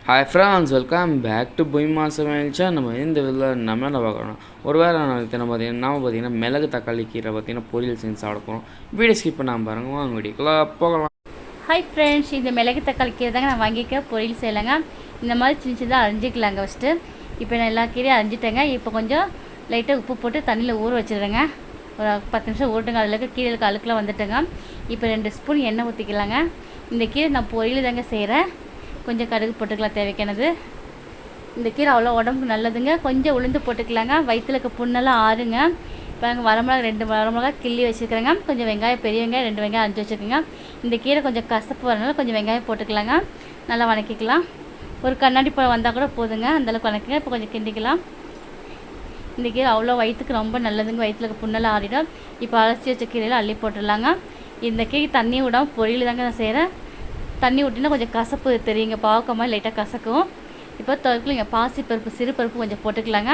Hi friends, welcome back to Poima Samayal. நம்ம இந்த இதில் நம்ம என்ன பார்க்கணும், ஒரு வேளை பார்த்தீங்கன்னா மிளகு தக்காளி கீரை பார்த்தீங்கன்னா பொரியல் செஞ்சு சாப்பிட போகிறோம். வீடியோ ஸ்கிப் பண்ணாமல் பாருங்கள், வாங்க வீடியோக்குள்ளே போகலாம். ஹாய் ஃப்ரெண்ட்ஸ், இந்த மிளகு தக்காளி கீரை தாங்க நான் வாங்கிக்க பொரியல் செய்யலைங்க. இந்த மாதிரி சின்ன சின்னதாக அரிஞ்சிக்கலாங்க. ஃபஸ்ட்டு இப்போ நான் எல்லா கீரையும் அரிஞ்சிட்டேங்க. இப்போ கொஞ்சம் லைட்டாக உப்பு போட்டு தண்ணியில் ஊற வச்சுருங்க. ஒரு 10 நிமிஷம் ஊட்டுங்க. அதில் இருக்க கீரைகளுக்கு அழுக்கெலாம் வந்துட்டுங்க. இப்போ 2 ஸ்பூன் எண்ணெய் ஊற்றிக்கலாங்க. இந்த கீரை நான் பொரியல் தாங்க செய்கிறேன். கொஞ்சம் கடுகு போட்டுக்கலாம் தேவைக்கானது. இந்த கீரை அவ்வளோ உடம்புக்கு நல்லதுங்க. கொஞ்சம் உளுந்து போட்டுக்கலாங்க. வயிற்றுல இருக்க புண்ணெல்லாம் ஆறுங்க. இப்போ நாங்கள் வரமிளகா 2 வரமிளகா கிள்ளி வச்சுருக்கிறேங்க. கொஞ்சம் வெங்காயம், பெரிய வெங்காயம் 2 வெங்காயம் அரைஞ்சி வச்சுருக்கேங்க. இந்த கீரை கொஞ்சம் கசப்பு வரனால கொஞ்சம் வெங்காயம் போட்டுக்கலாங்க. நல்லா வதக்கிக்கலாம். ஒரு கண்ணாடி பழம் வந்தால் கூட போதுங்க, அந்தளவுக்கு வதக்குங்க. இப்போ கொஞ்சம் கிண்டிக்கலாம். இந்த கீரை அவ்வளோ வயிற்றுக்கு ரொம்ப நல்லதுங்க. வயிற்றுல இருக்க புண்ணெல்லாம் ஆறிடும். இப்போ அலசி வச்ச கீரையில் அள்ளி போட்டுடலாங்க. இந்த கீரை தண்ணி விடாமல் பொரியல் தாங்க நான் செய்கிறேன். தண்ணி விட்டினா கொஞ்சம் கசப்பு தெரியுங்க. பாவக்காய் மாதிரி லைட்டாக கசக்கும். இப்போ துவைக்கலைங்க. பாசிப்பருப்பு, சிறு பருப்பு கொஞ்சம் போட்டுக்கலாங்க.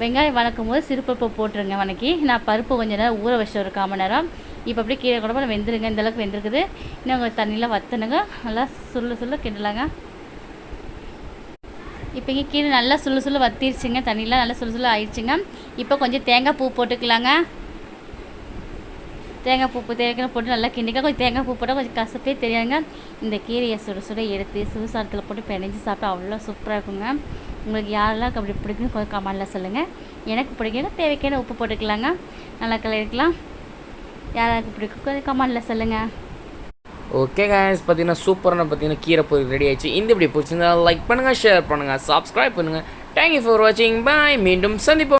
வெங்காயம் வணக்கும் போது சிறு பருப்பை போட்டுருங்க. வணக்கி நான் பருப்பு கொஞ்சம் நேரம் ஊற வச்சு ஒரு 1/4 மணி நேரம். இப்போ அப்படியே கீரை கூட வெந்துருங்க. இந்தளவுக்கு வெந்திருக்குது. இன்னும் கொஞ்சம் தண்ணியில் வற்றணுங்க. நல்லா சுள்ள கிண்டலாங்க. இப்போ இங்கே கீரை நல்லா சுள்ள வத்திருச்சுங்க. தண்ணியெலாம் நல்லா சுள்ள ஆயிடுச்சுங்க. இப்போ கொஞ்சம் தேங்காய் பூ போட்டுக்கலாங்க. தேங்காய் பூ தேவையான போட்டு நல்லா கிண்டிக்கலாம். கொஞ்சம் தேங்காய் பூ போட்டால் கொஞ்சம் கசப்பே தெரியாதுங்க. இந்த கீரையை சுட எடுத்து சுடுசாரத்தில் போட்டு பிணைஞ்சி சாப்பிட்டா அவ்வளோ சூப்பராக இருக்குங்க. உங்களுக்கு யாரெல்லாம் அப்படி பிடிக்குன்னு கொஞ்சம் கமெண்டில் சொல்லுங்கள். எனக்கு பிடிக்கணும். தேவைக்கான உப்பு போட்டுக்கலாங்க. நல்லா கிளறிக்கலாம். யாராருக்கு பிடிக்கும் கொஞ்சம் கமெண்டில் சொல்லுங்கள். ஓகே கைஸ், பார்த்தீங்கன்னா சூப்பரான கீரை பொரியல் ரெடி ஆயிடுச்சு. இந்த இப்படி பிடிச்சிருந்தா லைக் பண்ணுங்கள், ஷேர் பண்ணுங்கள், சப்ஸ்கிரைப் பண்ணுங்கள். தேங்க்யூ ஃபார் வாட்சிங். பாய். மீண்டும் சந்திப்போம்.